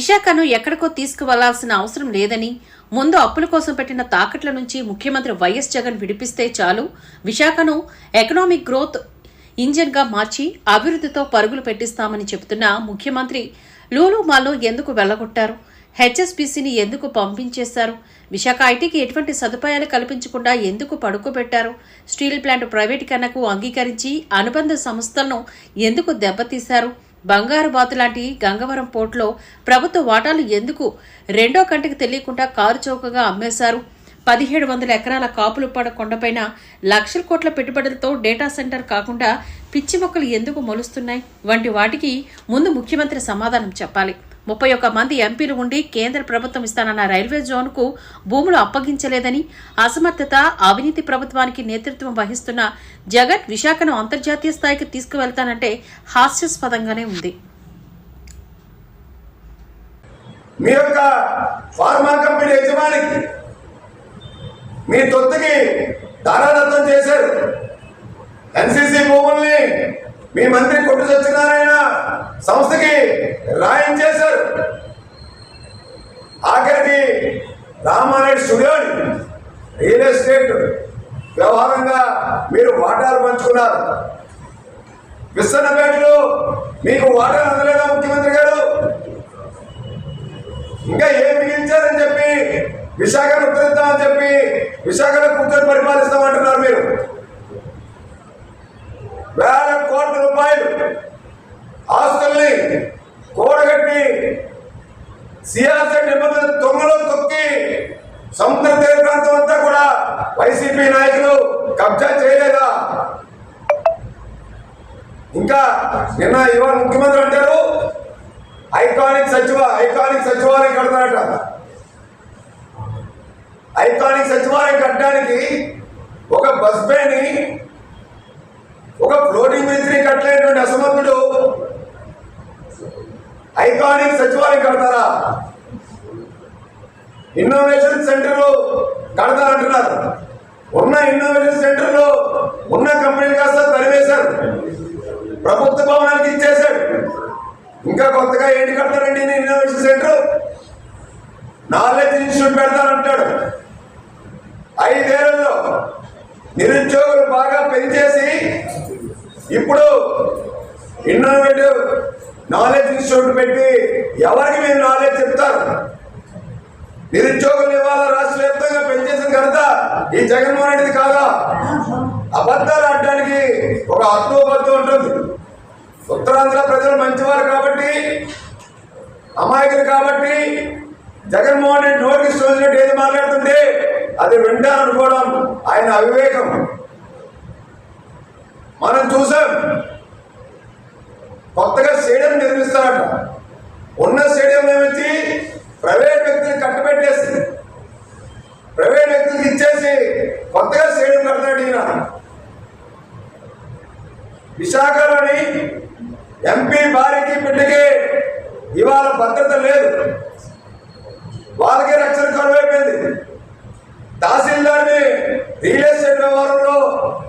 విశాఖను ఎక్కడికో తీసుకువెళ్లాల్సిన అవసరం లేదని, ముందు అప్పుల కోసం పెట్టిన తాకట్ల నుంచి ముఖ్యమంత్రి వైఎస్ జగన్ విడిపిస్తే చాలు, విశాఖను ఎకనామిక్ గ్రోత్ ఇంజిన్ గా మార్చి అభివృద్ధితో పరుగులు పెట్టిస్తామని చెబుతున్న ముఖ్యమంత్రి లూలు మాల్ను ఎందుకు వెళ్లగొట్టారు? హెచ్ఎస్బీసీని ఎందుకు పంపించేశారు? విశాఖ ఐటీకి ఎటువంటి సదుపాయాలు కల్పించకుండా ఎందుకు పడుకోబెట్టారు? స్టీల్ ప్లాంట్ ప్రైవేటీకరణకు అంగీకరించి అనుబంధ సంస్థలను ఎందుకు దెబ్బతీశారు? బంగారు బాతు లాంటి గంగవరం పోర్టులో ప్రభుత్వ వాటాలు ఎందుకు రెండో కంటికి తెలియకుండా కారు చౌకగా అమ్మేశారు? 1700 ఎకరాల కాపులుప్పాడ కొండపైన లక్షల కోట్ల పెట్టుబడులతో డేటా సెంటర్ కాకుండా పిచ్చి మొక్కలు ఎందుకు మొలుస్తున్నాయి వంటి వాటికి ముందు ముఖ్యమంత్రి సమాధానం చెప్పాలి. 31 మంది ఎంపీలు ఉండి కేంద్ర ప్రభుత్వం ఇస్తానన్న రైల్వే జోన్కు భూములు అప్పగించలేదని, అసమర్థత, అవినీతి ప్రభుత్వానికి నేతృత్వం వహిస్తున్న జగన్ విశాఖను అంతర్జాతీయ స్థాయికి తీసుకువెళ్తానంటే హాస్యాస్పదంగానే ఉంది. మీ యొక్క ఫార్మా కంపెనీ యజమానికి మీ తొత్తుకి దారాదత్తం చేశారు. ఎన్సీసీ భూముల్ని మీ మంత్రి కొట్టు సత్యనారాయణ సంస్థకి రాయించేశారు. ఆఖరికి రామారెడ్డి స్టూడియోని రియల్ ఎస్టేట్ వ్యవహారంగా మీరు వాటాలు పంచుకున్నారు. విస్తన్నపేటలో మీకు వాటాలు అందలేదా ముఖ్యమంత్రి గారు? ఇంకా ఏం మిగిలించారని చెప్పి విశాఖను ఉత్తరిద్దామని చెప్పి విశాఖలో కూర్చొని పరిపాలిస్తామంటున్నారు. మీరు వేల కోట్ల రూపాయలు ఆస్తుల్ని కూడగట్టి సియాసెట్ నిబంధన తొంగలో తొక్కి సముద్ర తీర ప్రాంతం అంతా కూడా వైసీపీ నాయకులు కబ్జా చేయలేదా? ఇంకా నిన్న ఇవాళ ముఖ్యమంత్రి అంటారు ఐకానిక్ సచివాలయం కడతారట. ఐకానిక్ సచివాలయం కట్టడానికి ఒక బస్ బేని, ఒక ఫ్లోటింగ్ మినిస్ట్రీ కట్టలేటువంటి అసమర్థుడు ఐకానిక్ సచివాలయం కడతారా? ఇన్నోవేషన్ సెంటర్ కడతారంటున్నారు. ఉన్న ఇన్నోవేషన్ సెంటర్లో ఉన్న కంపెనీలు కాస్త తరివేశారు, ప్రభుత్వ భవనానికి ఇచ్చేశాడు. ఇంకా కొత్తగా ఏంటి కడతారండి ఇన్నోవేషన్ సెంటర్? నాలెడ్జ్ ఇన్స్టిట్యూట్ పెడతారంటాడు. 5 ఏళ్లలో నిరుద్యోగులు బాగా పెంచేసి ఇప్పుడు ఇన్నోవేటివ్ నాలెడ్జ్ ఇన్స్టిట్యూట్ పెట్టి ఎవరికి మీరు నాలెడ్జ్ చెప్తారు? నిరుద్యోగులు ఇవాళ రాష్ట్ర వ్యాప్తంగా పెంచేసిన ఘనత ఈ జగన్మోహన్ రెడ్డిది కాదా? అబద్ధాలు ఆడడానికి ఒక అర్థోబద్ధం ఉంటుంది. ఉత్తరాంధ్ర ప్రజలు మంచివారు కాబట్టి, అమాయకులు కాబట్టి జగన్మోహన్ రెడ్డి నోటికి చూసినట్టు ఏది మాట్లాడుతుంటే అది వింటారనుకోవడం ఆయన అవివేకం. మనం చూసాం కొత్తగా స్టేడియం నిర్మిస్తారట. ఉన్న స్టేడియం ఏమిచ్చి ప్రైవేట్ వ్యక్తులు కట్టబెట్టేసి ప్రైవేట్ వ్యక్తులకు ఇచ్చేసి కొత్తగా స్టేడియం కడతాడు ఈయన. విశాఖలోని ఎంపీ భార్యకి బిడ్డకి ఇవాళ భద్రత లేదు, వాళ్ళకే రక్షణ కరువైపోయింది. తహసీల్దార్ని రియల్ ఎస్టేట్ వ్యవహారంలో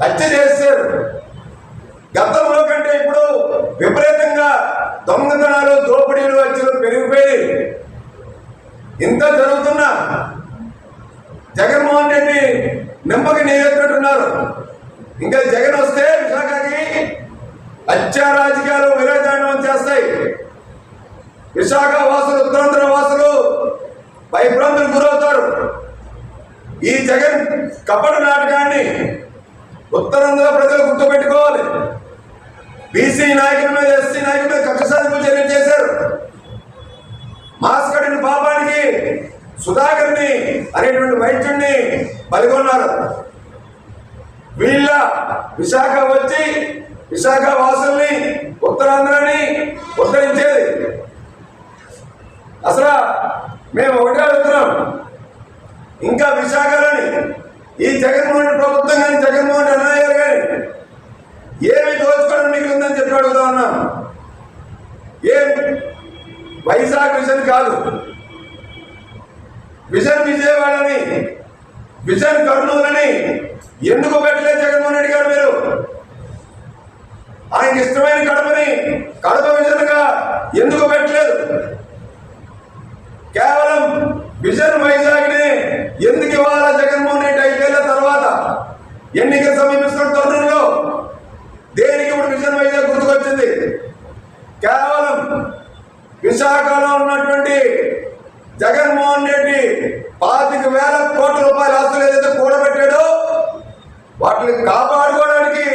హత్య చేశారు. గతంలో కంటే ఇప్పుడు విపరీతంగా దొంగతనాలు, దోపిడీలు, హత్యలు పెరిగిపోయి ఇంత జరుగుతున్నా జగన్మోహన్ రెడ్డి నిమ్మకి నీరెత్తినట్టున్నారు. ఇంకా జగన్ వస్తే విశాఖకి హత్య రాజకీయాలు విరాజాండం చేస్తాయి. విశాఖ వాసులు, ఉత్తరాంధ్ర వాసులు భయభ్రాంతులకు గురవుతారు. ఈ జగన్ కపట నాటకాన్ని ఉత్తరాంధ్ర ప్రజలు గుర్తుపెట్టుకోవాలి. బీసీ నాయకుల మీద, ఎస్సీ నాయకుల మీద కక్ష సాధింపు చర్యలు చేశారు. మాస్కడిని పాపానికి సుధాకర్ని అనేటువంటి వైద్యుడిని బలిగొన్నారు. వీళ్ళ విశాఖ వచ్చి విశాఖ వాసుల్ని, ఉత్తరాంధ్రని ఉద్ధరించేది. అసలు మేము ఒకటే అడుగుతున్నాం, ఇంకా విశాఖలోని ఈ జగన్మోహన్ ప్రభుత్వం కానీ, జగన్మోహన్ అన్నయ్య గారు కానీ ఏమి దోచుకోవడం మిగిలిందని చెప్పి అడుగుతా ఉన్నాం. ఏం వైజాగ్ విజన్ కాదు, విజన్ విజయవాడని, విజన్ కర్నూలని ఎందుకు పెట్టలేదు జగన్మోహన్ రెడ్డి గారు? మీరు ఆయనకి ఇష్టమైన కడపని కడప విజన్ గా ఎందుకు పెట్టలేదు? విజన్ వైజాగ్ ని ఎందుకు ఇవ్వాలా జగన్మోహన్ రెడ్డి 5 ఏళ్ల తర్వాత ఎన్నికలు సమీపిస్తున్న తరుణంలో దేనికి ఇప్పుడు విజన్ వైజాగ్ గుర్తుకొచ్చింది? కేవలం విశాఖలో ఉన్నటువంటి జగన్మోహన్ రెడ్డి 25,000 కోట్ల రూపాయల ఆస్తులు ఏదైతే కూడబెట్టాడో వాటిని కాపాడుకోవడానికి,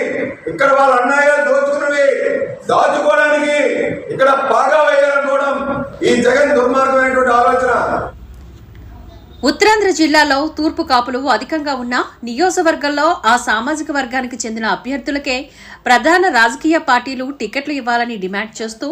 ఇక్కడ వాళ్ళ అన్యాయాలు దోచుకున్నవి దాచుకోవడానికి ఇక్కడ బాగా వేయాలనుకోవడం ఈ జగన్ దుర్మార్గమైనటువంటి ఆలోచన. ఉత్తరాంధ్ర జిల్లాలో తూర్పు కాపులు అధికంగా ఉన్న నియోజకవర్గంలో ఆ సామాజిక వర్గానికి చెందిన అభ్యర్థులకే ప్రధాన రాజకీయ పార్టీలు టికెట్లు ఇవ్వాలని డిమాండ్ చేస్తూ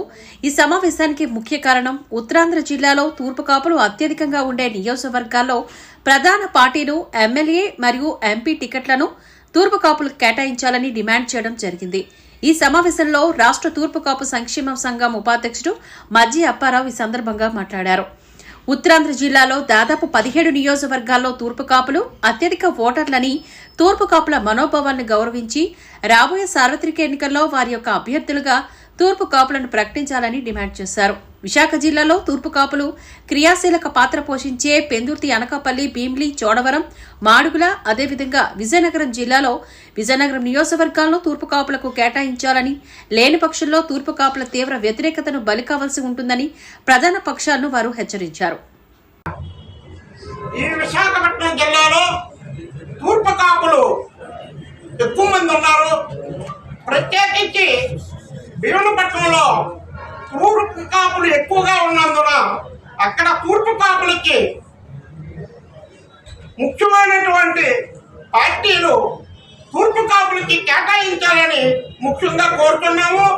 ఈ సమావేశానికి ముఖ్య కారణం ఉత్తరాంధ్ర జిల్లాలో తూర్పు కాపులు అత్యధికంగా ఉండే నియోజకవర్గాల్లో ప్రధాన పార్టీలు ఎమ్మెల్యే మరియు ఎంపీ టికెట్లను తూర్పు కాపులకు కేటాయించాలని డిమాండ్ చేయడం జరిగింది. ఈ సమావేశంలో రాష్ట్ర తూర్పు కాపు సంక్షేమ సంఘం ఉపాధ్యక్షుడు మజ్జి అప్పారావు ఈ సందర్భంగా మాట్లాడారు. ఉత్తరాంధ్ర జిల్లాలో దాదాపు 17 నియోజకవర్గాల్లో తూర్పు కాపులు అత్యధిక ఓటర్లని, తూర్పు కాపుల మనోభావాలను గౌరవించి రాబోయే సార్వత్రిక ఎన్నికల్లో వారి యొక్క అభ్యర్థులుగా తూర్పు కాపులను ప్రకటించాలని డిమాండ్ చేశారు. విశాఖ జిల్లాలో తూర్పు కాపులు క్రియాశీలక పాత్ర పోషించే పెందుర్తి, అనకాపల్లి, భీమిలి, చోడవరం, మాడుగుల, అదేవిధంగా విజయనగరం జిల్లాలో విజయనగరం నియోజకవర్గాల్లో తూర్పు కాపులకు కేటాయించాలని, లేని పక్షంలో తూర్పు కాపుల తీవ్ర వ్యతిరేకతను బలి కావాల్సి ఉంటుందని ప్రధాన పక్షాలను వారు హెచ్చరించారు. ఈ విశాఖపట్నం జిల్లాలో తూర్పు కాపులు ఎక్కువ మంది ఉన్నారు. ప్రత్యేకించి భీములపట్నంలో తూర్పు కాపులు ఎక్కువగా ఉన్నందున అక్కడ తూర్పు కాపులకి ముఖ్యమైనటువంటి పార్టీలు తూర్పు కాపులకి కేటాయించాలని ముఖ్యంగా కోరుతున్నాము.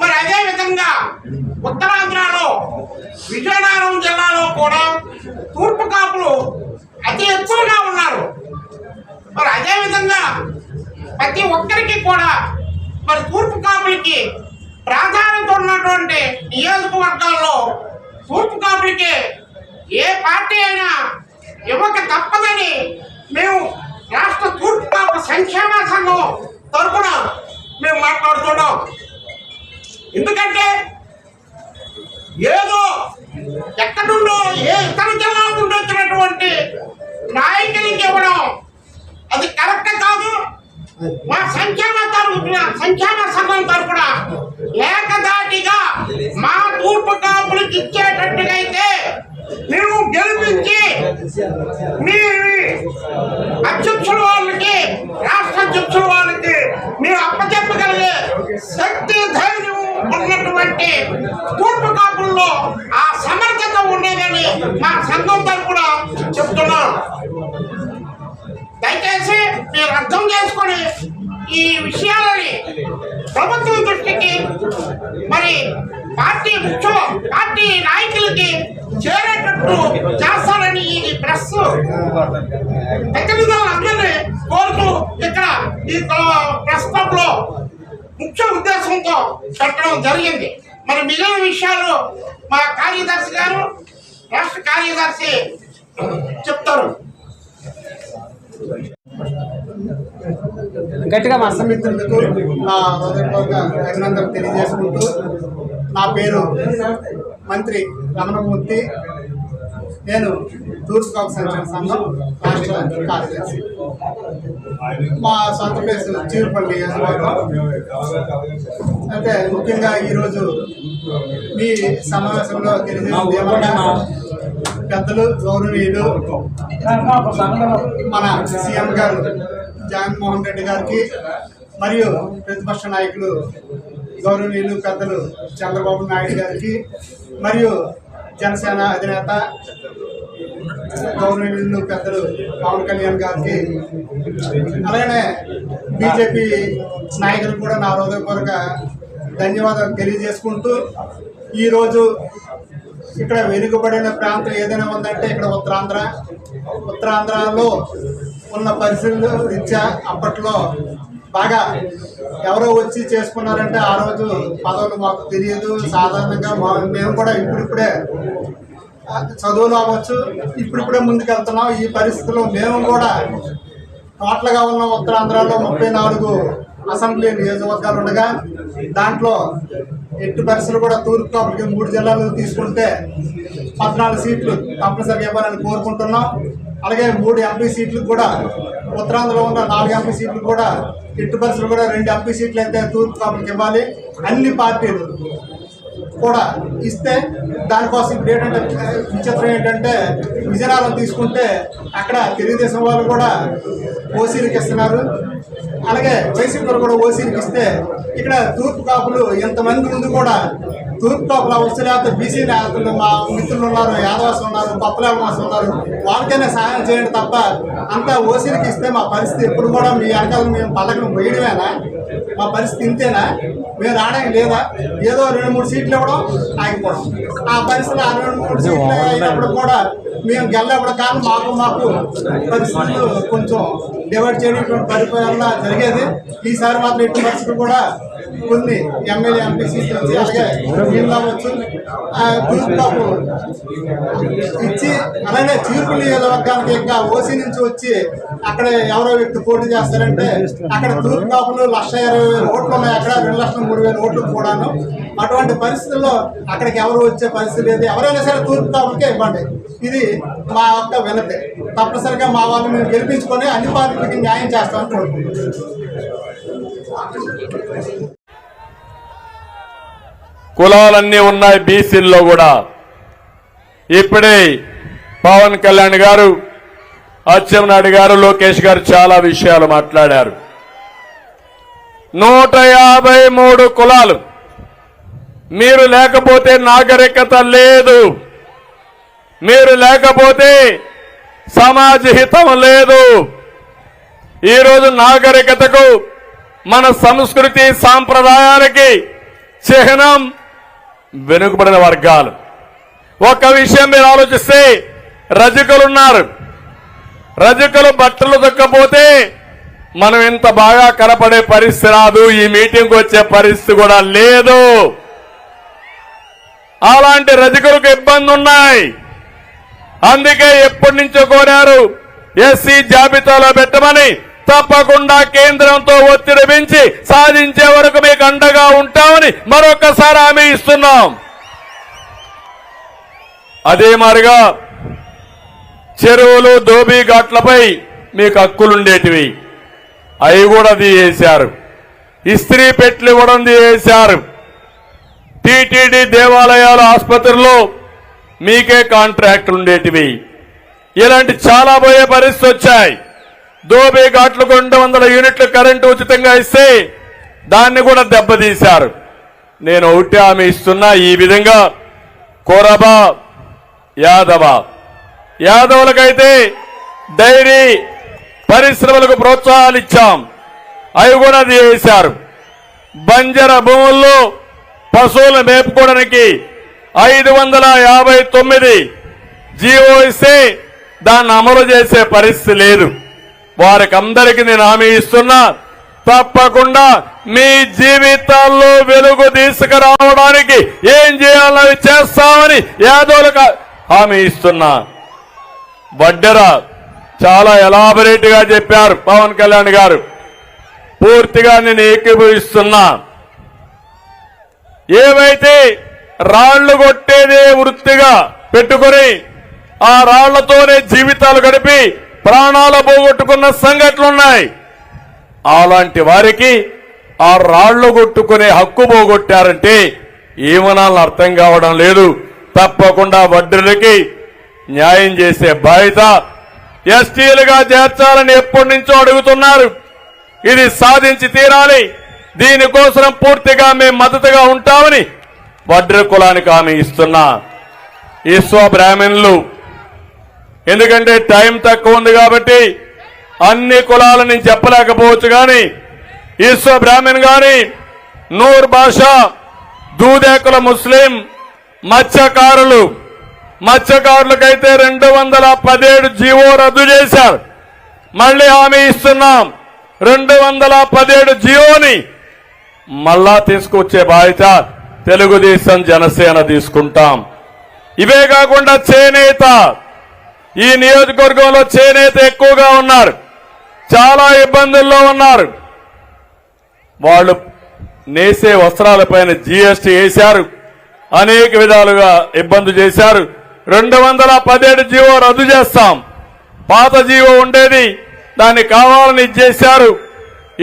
మరి అదేవిధంగా ఉత్తరాంధ్రలో విజయనగరం జిల్లాలో కూడా తూర్పు కాపులు అతి ఎక్కువగా ఉన్నారు. మరి అదేవిధంగా ప్రతి ఒక్కరికి కూడా మరి తూర్పు కాపులకి ప్రాధాన్యత ఉన్నటువంటి నియోజకవర్గాల్లో తూర్పు కాపులకి ఏ పార్టీ అయినా ఇవ్వక తప్పదని మేము రాష్ట్ర తూర్పు కాపు సంక్షేమ సంఘం తరఫున మేము మాట్లాడుతున్నాం. ఎందుకంటే ఏదో ఎక్కడుండో ఏ ఇతర జిల్లాల నుండి వచ్చినటువంటి నాయకులకి ఇవ్వడం అది కరెక్ట్ కాదు. మా సంక్షేమ సంఘం తరఫున ఏకదాటిగా మా తూర్పు కాపులకు ఇచ్చేటట్టుగా అయితే మేము గెలిపించి మీ అధ్యక్షుల వాళ్ళకి, రాష్ట్ర అధ్యక్షుల వాళ్ళకి మీరు అప్పచెప్పగలిగే శక్తి, ధైర్యం ఉన్నటువంటి తూర్పు కాపుల్లో ఆ సమర్థత ఉండేదని మా సంఘం తరఫున చెప్తున్నాం. దయచేసి మీరు అర్థం చేసుకొని ఈ విషయాలని ప్రభుత్వం దృష్టికి మరి పార్టీ నాయకులకి చేరేటట్టు చేస్తారని ఈ ప్రెస్ అందరినీ కోరుతూ ఇక్కడ ఈ ప్రెస్ క్లబ్ లో ముఖ్య ఉద్దేశంతో పెట్టడం జరిగింది. మరి మిగిలిన విషయాలు మా కార్యదర్శి గారు, రాష్ట్ర కార్యదర్శి చెప్తారు. గట్టిగా మా మిత్రులకు నా హృదయపూర్వక అభినందనలు తెలియజేసుకుంటూ, నా పేరు మంత్రి రమణమూర్తి. నేను తూర్పు కాపు సంక్షేమ సంఘం రాష్ట్ర కార్యదర్శి. మా సొంత ప్లేస్ చీరుపల్లి. అయితే ముఖ్యంగా ఈరోజు మీ సమావేశంలో తెలియజేసింది ఏమన్నా, పెద్దలు గౌరవనీయులు మన సీఎం గారు జగన్మోహన్ రెడ్డి గారికి మరియు ప్రతిపక్ష నాయకులు గౌరవనీయులు పెద్దలు చంద్రబాబు నాయుడు గారికి మరియు జనసేన అధినేత గౌరవనీయులు పెద్దలు పవన్ కళ్యాణ్ గారికి, అలాగే బీజేపీ నాయకులకు కూడా నా హృదయపూర్వక ధన్యవాదాలు తెలియజేసుకుంటూ, ఈరోజు ఇక్కడ వెనుకబడిన ప్రాంతం ఏదైనా ఉందంటే ఇక్కడ ఉత్తరాంధ్రలో ఉన్న పరిస్థితులు రీత్యా అప్పట్లో బాగా ఎవరో వచ్చి చేసుకున్నారంటే ఆ రోజు పదవులు మాకు తెలియదు. సాధారణంగా మేము కూడా ఇప్పుడిప్పుడే చదువులు అవ్వచ్చు, ఇప్పుడిప్పుడే ముందుకెళ్తున్నాం. ఈ పరిస్థితుల్లో మేము కూడా టోటల్గా ఉన్న ఉత్తరాంధ్రలో 34 అసెంబ్లీ నియోజకవర్గాలు ఉండగా దాంట్లో ఎట్టి పరిస్థితులు కూడా తూర్పు కాపులకి 3 జిల్లాలు తీసుకుంటే 14 సీట్లు తప్పనిసరిగా ఇవ్వాలని కోరుకుంటున్నాం. అలాగే 3 ఎంపీ సీట్లు కూడా ఉత్తరాంధ్రలో ఉన్న 4 ఎంపీ సీట్లు కూడా ఎట్టి పరిస్థితులు కూడా 2 ఎంపీ సీట్లు అయితే తూర్పు కాపులకు ఇవ్వాలి. అన్ని పార్టీలు కూడా ఇస్తే దానికోసం ఇప్పుడు ఏంటంటే విచిత్రం ఏంటంటే విజయనగరం తీసుకుంటే అక్కడ తెలుగుదేశం వాళ్ళు కూడా ఓసీలకు ఇస్తున్నారు, అలాగే వైసీపీ వాళ్ళు కూడా ఓసీలకు ఇస్తే ఇక్కడ తూర్పు కాపులు ఎంతమంది ముందు కూడా తూర్పు కాపులు అవసరం లేకపోతే బీసీ నేతలు మా మిత్రులు ఉన్నారు, యాదవాసులు ఉన్నారు, పప్పలేవాసులు ఉన్నారు, వాళ్ళకైనా సహాయం చేయండి తప్ప అంతా ఓసీలకు ఇస్తే మా పరిస్థితి ఎప్పుడు కూడా మీ వెనకాల మేము పల్లకను వేయడమేనా? మా పరిస్థితి ఇంతేనా? మేము రావడానికి లేదా? ఏదో 2-3 సీట్లు ఇవ్వడం ఆగిపోవడం. ఆ పరిస్థితులు 2-3 సీట్లు అయినప్పుడు కూడా మేము గెలవడం కాదు, మాకు పరిస్థితులు కొంచెం డివైడ్ చేయడం పరిపాలన జరిగేది. ఈసారి మాత్రం ఎట్టి పరిస్థితులు కూడా కొన్ని ఎమ్మెల్యే ఎంపీ సీట్లు వచ్చి అలాగే వీళ్ళు అవ్వచ్చు తూర్పు కాపు ఇచ్చి అలాగే చీర్పు నియోజకవర్గానికి ఇంకా ఓసీ నుంచి వచ్చి అక్కడ ఎవరో వ్యక్తి పోటీ చేస్తారంటే అక్కడ తూర్పు కాపులు 1,20,000 ఓట్లు ఉన్నాయి, అక్కడ 2,03,000 ఓట్లు కూడాను. అటువంటి పరిస్థితుల్లో అక్కడికి ఎవరు వచ్చే పరిస్థితి లేదు. ఎవరైనా సరే తూర్పు కాపులకే ఇవ్వండి, ఇది మా యొక్క వినతి. తప్పనిసరిగా మా వాళ్ళు మేము గెలిపించుకొని అన్ని పార్టీలకి న్యాయం చేస్తామని కోరుకుంటున్నాం. కులాలన్నీ ఉన్నాయి బీసీల్లో కూడా. ఇప్పుడే పవన్ కళ్యాణ్ గారు, అచ్చెన్నాయుడు గారు, లోకేష్ గారు చాలా విషయాలు మాట్లాడారు. 153 కులాలు. మీరు లేకపోతే నాగరికత లేదు, మీరు లేకపోతే సమాజ హితం లేదు. ఈరోజు నాగరికతకు, మన సంస్కృతి సాంప్రదాయానికి చిహ్నం వెనుకబడిన వర్గాలు. ఒక విషయం మీరు ఆలోచిస్తే, రజకులున్నారు, రజకులు బట్టలు దొక్కపోతే మనం ఇంత బాగా కనపడే పరిస్థితి రాదు, ఈ మీటింగ్కి వచ్చే పరిస్థితి కూడా లేదు. అలాంటి రజకులకు ఇబ్బంది ఉన్నాయి. అందుకే ఎప్పటి నుంచో కోరారు ఎస్సీ జాబితాలో పెట్టమని. తప్పకుండా కేంద్రంతో ఒత్తిడి పెంచి సాధించే వరకు మీకు అండగా ఉంటామని మరొకసారి హామీ ఇస్తున్నాం. అదే మాదిరిగా చెరువులు, దోబీ ఘాట్లపై మీకు హక్కులుండేటివి, అవి కూడా తీసేశారు. ఇస్త్రీ పెట్లు ఇవ్వడం తీసేశారు. టీటీడీ దేవాలయాలు, ఆసుపత్రుల్లో మీకే కాంట్రాక్టులు ఉండేటివి. ఇలాంటి చాలా పోయే పరిస్థితి వచ్చాయి. దోబీ ఘాట్లకు 200 యూనిట్లు కరెంటు ఉచితంగా ఇస్తే దాన్ని కూడా దెబ్బతీశారు. నేను ఒకటి హామీ ఇస్తున్నా, ఈ విధంగా కోరబ, యాదవులకైతే డైరీ పరిశ్రమలకు ప్రోత్సాహాలు ఇచ్చాం, అవి కూడా తీసేశారు. బంజర భూముల్లో పశువులు మేపుకోవడానికి 559 జీవో ఇస్తే దాన్ని అమలు చేసే పరిస్థితి లేదు. వారికి అందరికీ నేను హామీ ఇస్తున్నా, తప్పకుండా మీ జీవితాల్లో వెలుగు తీసుకురావడానికి ఏం చేయాలో చేస్తామని యాదవులకు హామీ ఇస్తున్నా. వడ్డెర చాలా ఎలాబరేట్ గా చెప్పారు పవన్ కళ్యాణ్ గారు, పూర్తిగా నేను ఏకీభవిస్తున్నా. ఏవైతే రాళ్లు కొట్టేదే వృత్తిగా పెట్టుకుని ఆ రాళ్లతోనే జీవితాలు గడిపి ప్రాణాలు పోగొట్టుకున్న సంఘటనలున్నాయి. అలాంటి వారికి ఆ రాళ్లు కొట్టుకునే హక్కు పోగొట్టారంటే ఏమనాలని అర్థం కావడం లేదు. తప్పకుండా వడ్డీలకి న్యాయం చేసే బాధ్యత ఎస్టీలుగా చేర్చాలని ఎప్పటి నుంచో అడుగుతున్నారు. ఇది సాధించి తీరాలి. దీనికోసం పూర్తిగా మేము మద్దతుగా ఉంటామని వడ్డీ కులానికి హామీ ఇస్తున్నా. ఈశ్వ బ్రాహ్మణులు, ఎందుకంటే టైం తక్కువ ఉంది కాబట్టి అన్ని కులాలను నేను చెప్పలేకపోవచ్చు, కానీ ఈశ్వ బ్రాహ్మణ్ గాని, నూర్ భాషా, దూదేకుల ముస్లిం, మత్స్యకారులకైతే 217 జీవో రద్దు చేశారు. మళ్లీ హామీ ఇస్తున్నాం, 217 జీవోని మళ్ళా తీసుకొచ్చే బాధ్యత తెలుగుదేశం, జనసేన తీసుకుంటాం. ఇవే కాకుండా చేనేత, ఈ నియోజకవర్గంలో చేనేత ఎక్కువగా ఉన్నారు, చాలా ఇబ్బందుల్లో ఉన్నారు. వాళ్ళు నేసే వస్త్రాలపైన జీఎస్టీ వేశారు, అనేక విధాలుగా ఇబ్బంది చేశారు. 217 జీవో రద్దు చేస్తాం. పాత జీవో ఉండేది, దాన్ని కావాలని ఇచ్చేశారు.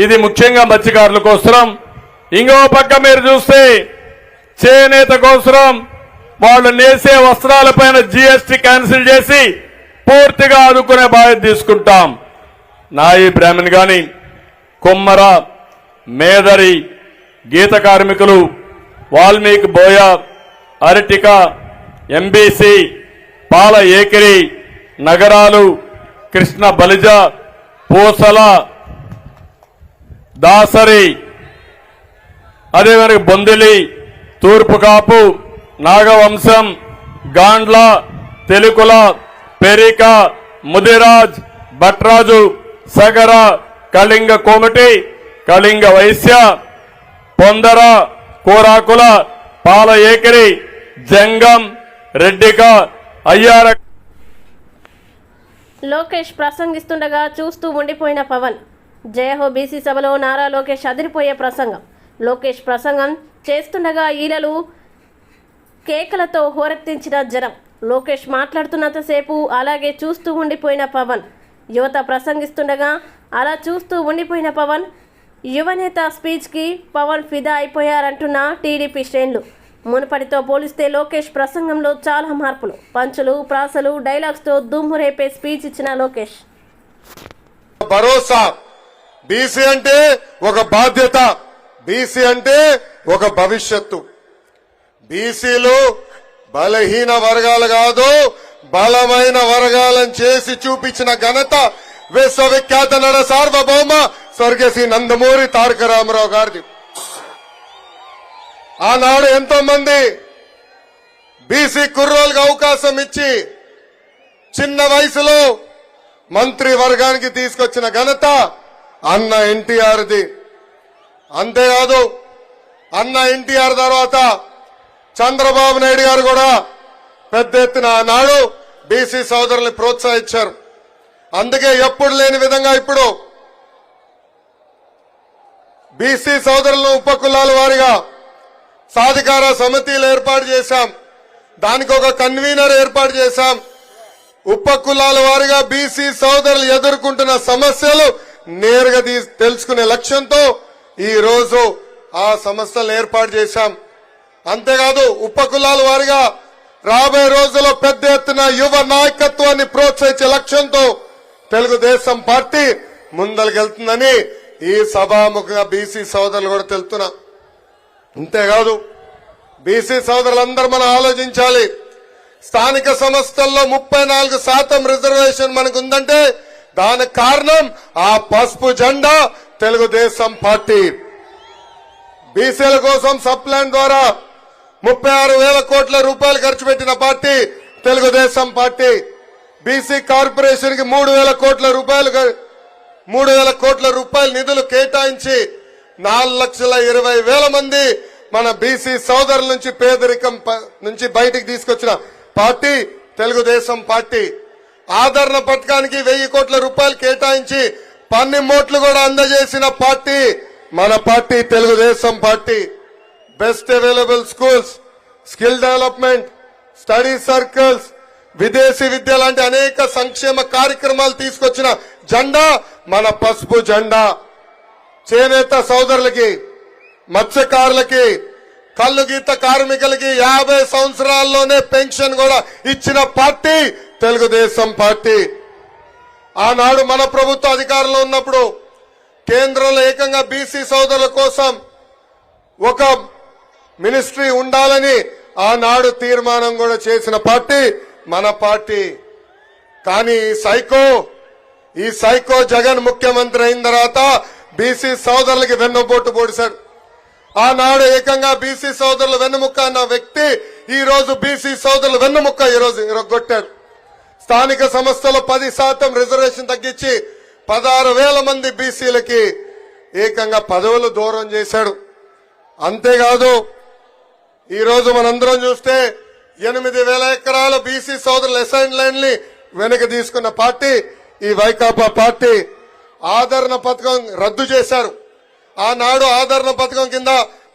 ఇది ముఖ్యంగా మత్స్యకారుల కోసం. ఇంకో పక్క మీరు చూస్తే చేనేత కోసం వాళ్ళు నేసే వస్త్రాలపైన జీఎస్టీ క్యాన్సిల్ చేసి పూర్తిగా ఆదుకునే బాధ్యత తీసుకుంటాం. నాయి బ్రాహ్మణ్ గాని, కుమ్మర, మేదరి, గీత కార్మికులు, వాల్మీకి బోయ, అరటిక, ఎంబీసీ, పాల ఏకిరి, నగరాలు, కృష్ణ బలిజ, పూసల, దాసరి, అదేవిధంగా బొందిలి, తూర్పు కాపు, నాగవంశం, గాండ్ల, తెలుకుల, పెరిక, ముదిరాజ్, భట్రాజు, సగర, కళింగ కోమటి, కళింగ వైశ్య, పొందర, కోరాకుల, పాల ఏకిరి, జంగం, రెడ్డిక, అయ్యార. లోకేష్ ప్రసంగిస్తుండగా చూస్తూ ఉండిపోయిన పవన్. జయహో బీసీ సభలో నారా లోకేష్ అదిరిపోయే ప్రసంగం. లోకేష్ ప్రసంగం చేస్తుండగా ఈలలు కేకలతో హోరెత్తించిన జనం. లోకేష్ మాట్లాడుతున్నంతసేపు అలాగే చూస్తూ ఉండిపోయిన పవన్. యువత ప్రసంగిస్తుండగా అలా చూస్తూ ఉండిపోయిన పవన్. యువనేత స్పీచ్కి పవన్ ఫిదా అయిపోయారంటున్న టీడీపీ శ్రేణులు. మునుపటితో పోలిస్తే లోకేష్ ప్రసంగంలో చాలా మార్పులు. పంచులు, ప్రాసలు, డైలాగ్స్తో దుమ్ము రేపే స్పీచ్ ఇచ్చిన లోకేష్. భరోసా. బీసీ అంటే ఒక బాధ్యత, బీసీ అంటే ఒక భవిష్యత్తు. బీసీలు బలహీన వర్గాలు కాదు, బలమైన వర్గాలను చేసి చూపించిన ఘనత విశ్వవిఖ్యాత నట సార్వభౌమ స్వర్గశ్రీ నందమూరి తారక రామారావు గారిది. ఆనాడు ఎంతో మంది బీసీ కుర్రోళ్ళకి అవకాశం ఇచ్చి చిన్న వయసులో మంత్రి వర్గానికి తీసుకొచ్చిన ఘనత అన్న ఎన్టీఆర్ది. అంతేకాదు, అన్న ఎన్టీఆర్ తర్వాత చంద్రబాబు నాయుడు గారు కూడా పెద్ద ఎత్తున ఆనాడు బీసీ సోదరుల్ని ప్రోత్సహించారు. అందుకే ఎప్పుడు లేని విధంగా ఇప్పుడు బీసీ సోదరులను ఉపకులాల వారిగా సాధికార సమితిలు ఏర్పాటు చేశాం. దానికి ఒక కన్వీనర్ ఏర్పాటు చేశాం. ఉపకులాల వారిగా బీసీ సోదరులు ఎదుర్కొంటున్న సమస్యలు నేరుగా తెలుసుకునే లక్ష్యంతో ఈ రోజు ఆ సంస్థలు ఏర్పాటు చేశాం. అంతేకాదు, ఉపకులాల వారిగా రాబోయే రోజుల్లో పెద్ద ఎత్తున యువ నాయకత్వాన్ని ప్రోత్సహించే లక్ష్యంతో తెలుగుదేశం పార్టీ ముందరికెళ్తుందని ఈ సభాముఖంగా బీసీ సోదరులు కూడా తెలుపుతున్నా. అంతేకాదు, బీసీ సోదరులందరూ మనం ఆలోచించాలి. స్థానిక సంస్థల్లో 34% రిజర్వేషన్ మనకు ఉందంటే దానికి కారణం ఆ పసుపు జెండా తెలుగుదేశం పార్టీ. బీసీల కోసం సప్లాన్ ద్వారా 36,000 కోట్ల రూపాయలు ఖర్చు పెట్టిన party Telugu Desam party. BC corporation కి 3,000 కోట్ల రూపాయల నిధులు కేటాయించి 4,20,000 మంది మన బీసీ సోదరుల నుంచి పేదరికం నుంచి బయటికి తీసుకొచ్చిన పార్టీ తెలుగుదేశం పార్టీ. ఆదరణ పథకానికి 1,000 కోట్ల రూపాయలు కేటాయించి పన్నిమోట్లు కూడా అందజేసిన పార్టీ మన party Telugu Desam party. Best available schools, skill development, study circles, విదేశీ విద్య లాంటి అనేక సంక్షేమ కార్యక్రమాలు తీసుకొచ్చిన జెండా మన పసుపు జెండా. చేనేత సోదరులకి, మత్స్యకారులకి, కల్లు గీత కార్మికులకి 50 సంవత్సరాల్లోనే పెన్షన్ కూడా ఇచ్చిన పార్టీ తెలుగుదేశం పార్టీ. ఆనాడు మన ప్రభుత్వ అధికారంలో ఉన్నప్పుడు కేంద్రంలో ఏకంగా బీసీ సోదరుల కోసం ఒక మినిస్ట్రీ ఉండాలని ఆనాడు తీర్మానం కూడా చేసిన పార్టీ మన పార్టీ. కానీ ఈ సైకో జగన్ ముఖ్యమంత్రి అయిన తర్వాత బీసీ సోదరులకి వెన్నుపోటు పొడిశాడు. ఆనాడు ఏకంగా బీసీ సోదరులు వెన్నుముక్క అన్న వ్యక్తి ఈ రోజు బీసీ సోదరులు వెన్నుముక్క ఈ రోజు ఇరగొట్టాడు. స్థానిక సంస్థలో 10% రిజర్వేషన్ తగ్గించి 16,000 మంది బీసీలకి ఏకంగా పదవులు దూరం చేశాడు. అంతేకాదు, ఈ రోజు మనందరం చూస్తే 8,000 ఎకరాల బీసీ సోదరుల అసైన్ ల్యాండ్ ని వెనక్కి తీసుకున్న పార్టీ ఈ వైకాపా పార్టీ. ఆదరణ పథకం రద్దు చేశారు. ఆనాడు ఆదరణ పథకం కింద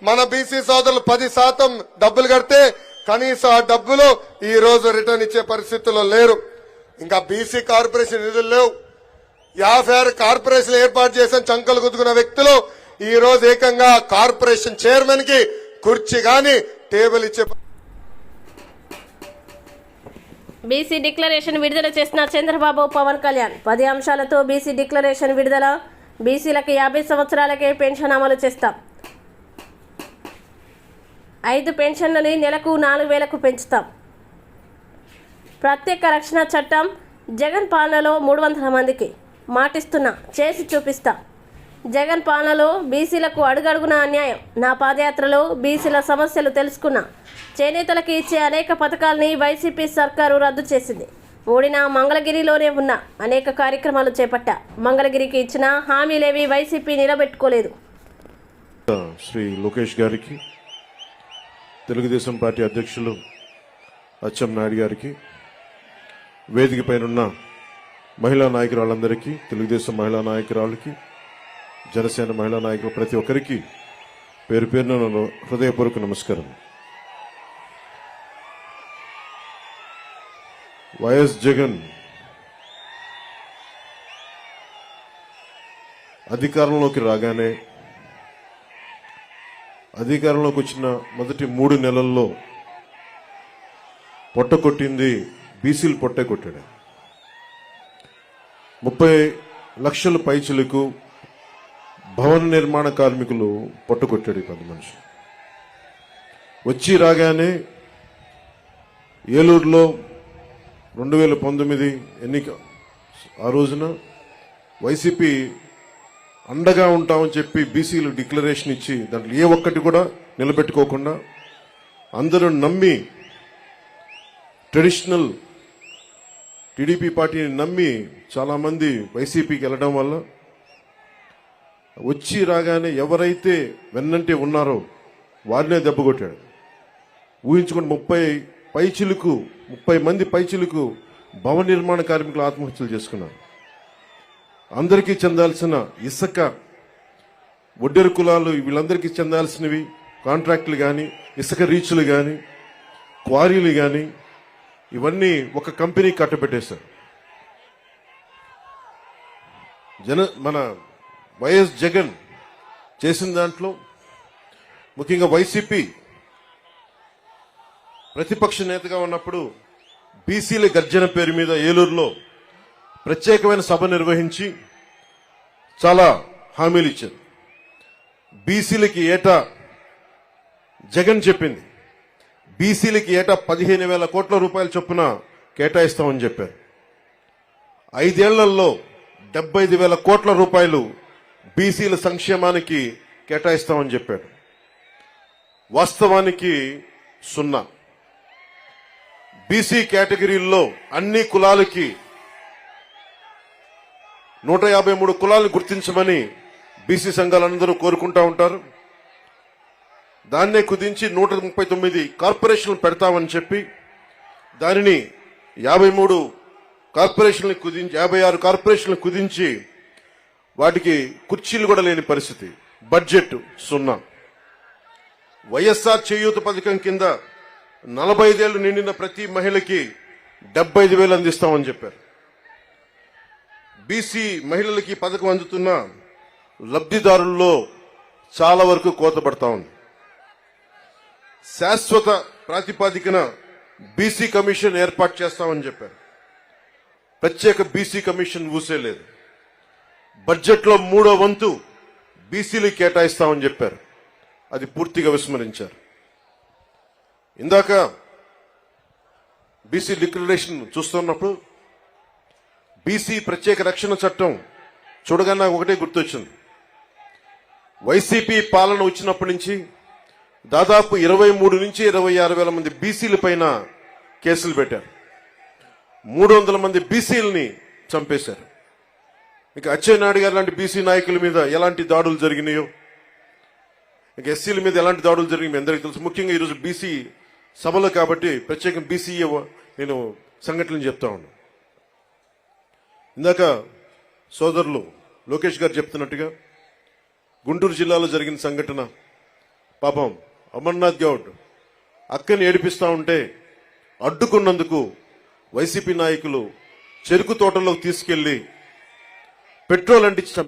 మన బీసీ సోదరులు 10% డబ్బులు కడితే కనీసం ఆ డబ్బులు ఈ రోజు రిటర్న్ ఇచ్చే పరిస్థితుల్లో లేరు. ఇంకా బీసీ కార్పొరేషన్ నిధులు లేవు. 56 కార్పొరేషన్ ఏర్పాటు చేసిన చంకలు గుద్దుకున్న వ్యక్తులు ఈ రోజు ఏకంగా కార్పొరేషన్ చైర్మన్ కి కుర్చీ గాని టేబుల్ ఇచ్చే బీసీ డిక్లరేషన్ విడుదల చేసిన చంద్రబాబు పవన్ కళ్యాణ్ 10 అంశాలతో బీసీ డిక్లరేషన్ విడుదల. బీసీలకు 50 సంవత్సరాలకే పెన్షన్ అమలు చేస్తాం. 5 పెన్షన్లని నెలకు 4,000కు పెంచుతాం. ప్రత్యేక రక్షణ చట్టం జగన్ పాలనలో 300 మందికి మాటిస్తున్నా, చేసి చూపిస్తా. జగన్ పాలనలో బీసీలకు అడుగడుగున అన్యాయం. నా పాదయాత్రలో బీసీల సమస్యలు తెలుసుకున్నా. చేనేతలకు ఇచ్చే అనేక పథకాలని వైసీపీ సర్కారు రద్దు చేసింది. ఓడిన మంగళగిరిలోనే ఉన్న అనేక కార్యక్రమాలు చేపట్టా. మంగళగిరికి ఇచ్చిన హామీలేవి వైసీపీ నిలబెట్టుకోలేదు. శ్రీ లోకేష్ గారికి, తెలుగుదేశం పార్టీ అధ్యక్షులు అచ్చెన్నాయుడు గారికి, వేదిక పైనున్న మహిళా నాయకురాళ్ళందరికీ, తెలుగుదేశం మహిళా నాయకురాళ్ళకి, జనసేన మహిళా నాయకులు ప్రతి ఒక్కరికి పేరు పేరున హృదయపూర్వక నమస్కారం. వైఎస్ జగన్ అధికారంలోకి రాగానే, అధికారంలోకి వచ్చిన మొదటి 3 నెలల్లో పొట్టకొట్టింది బీసీలు పొట్టే కొట్టాడు. 30 లక్షల పైచిలకు భవన నిర్మాణ కార్మికులు పొట్టకొట్టాడు ఈ 10 మనిషి. వచ్చి రాగానే ఏలూరులో 2019 ఎన్నిక ఆ రోజున వైసీపీ అండగా ఉంటామని చెప్పి బీసీలు డిక్లరేషన్ ఇచ్చి దాంట్లో ఏ ఒక్కటి కూడా నిలబెట్టుకోకుండా అందరూ నమ్మి ట్రెడిషనల్ టీడీపీ పార్టీని నమ్మి చాలా మంది వైసీపీకి వెళ్ళడం వల్ల వచ్చి రాగానే ఎవరైతే వెన్నంటే ఉన్నారో వారినే దెబ్బకొట్టాడు. ఊహించుకుని 30 మంది పైచిలకు భవన నిర్మాణ కార్మికులు ఆత్మహత్యలు చేసుకున్నారు. అందరికీ చెందాల్సిన ఇసుక, ఒడ్డెరు కులాలు వీళ్ళందరికీ చెందాల్సినవి కాంట్రాక్టులు కానీ, ఇసుక రీచ్లు కానీ, క్వారీలు కానీ ఇవన్నీ ఒక కంపెనీ కట్టబెట్టేశారు. మన వైఎస్ జగన్ చేసిన దాంట్లో ముఖ్యంగా వైసీపీ ప్రతిపక్ష నేతగా ఉన్నప్పుడు బీసీల గర్జన పేరు మీద ఏలూరులో ప్రత్యేకమైన సభ నిర్వహించి చాలా హామీలు ఇచ్చారు. బీసీలకి ఏటా జగన్ చెప్పింది, బీసీలకి ఏటా 15,000 కోట్ల రూపాయల చొప్పున కేటాయిస్తామని చెప్పారు. 5 ఏళ్లలో 75,000 కోట్ల రూపాయలు బీసీల సంక్షేమానికి కేటాయిస్తామని చెప్పాడు. వాస్తవానికి 0. బీసీ కేటగిరీల్లో అన్ని కులాలకి 153 కులాలను గుర్తించమని బీసీ సంఘాలందరూ కోరుకుంటా ఉంటారు. దాన్నే కుదించి 139 కార్పొరేషన్లు పెడతామని చెప్పి దానిని 53 కార్పొరేషన్లు కుదించి 56 కార్పొరేషన్లు కుదించి వాటికి కుర్చీలు కూడా లేని పరిస్థితి. బడ్జెట్ 0. వైఎస్ఆర్ చేయూత పథకం కింద 45 ఏళ్లు నిండిన ప్రతి మహిళకి 75,000 అందిస్తామని చెప్పారు. బీసీ మహిళలకి పథకం అందుతున్న లబ్ధిదారుల్లో చాలా వరకు కోత పడతా ఉంది. శాశ్వత ప్రాతిపాదికన బీసీ కమిషన్ ఏర్పాటు చేస్తామని చెప్పారు. ప్రత్యేక బీసీ కమిషన్ ఊసేలేదు. బడ్జెట్లో 3వ వంతు బీసీలు కేటాయిస్తామని చెప్పారు. అది పూర్తిగా విస్మరించారు. ఇందాక బీసీ డిక్లరేషన్ చూస్తున్నప్పుడు బీసీ ప్రత్యేక రక్షణ చట్టం చూడగానే నాకు ఒకటే గుర్తొచ్చింది. వైసీపీ పాలన వచ్చినప్పటి నుంచి దాదాపు 23 నుంచి 26 వేల మంది బీసీల పైన కేసులు పెట్టారు. 300 మంది బీసీలని చంపేశారు. ఇక అచ్చెన్నాయుడు గారు లాంటి బీసీ నాయకుల మీద ఎలాంటి దాడులు జరిగినాయో, ఇక ఎస్సీల మీద ఎలాంటి దాడులు జరిగినాయో అందరికీ తెలుసు. ముఖ్యంగా ఈరోజు బీసీ సభలో కాబట్టి ప్రత్యేకంగా బీసీ నేను సంఘటనలు చెప్తా ఉన్నాను. ఇందాక సోదరులు లోకేష్ గారు చెప్తున్నట్టుగా గుంటూరు జిల్లాలో జరిగిన సంఘటన, పాపం అమర్నాథ్ గౌడ్ అక్కని ఏడిపిస్తా ఉంటే అడ్డుకున్నందుకు వైసీపీ నాయకులు చెరుకు తోటలోకి తీసుకెళ్లి పెట్రోల్ అంటించి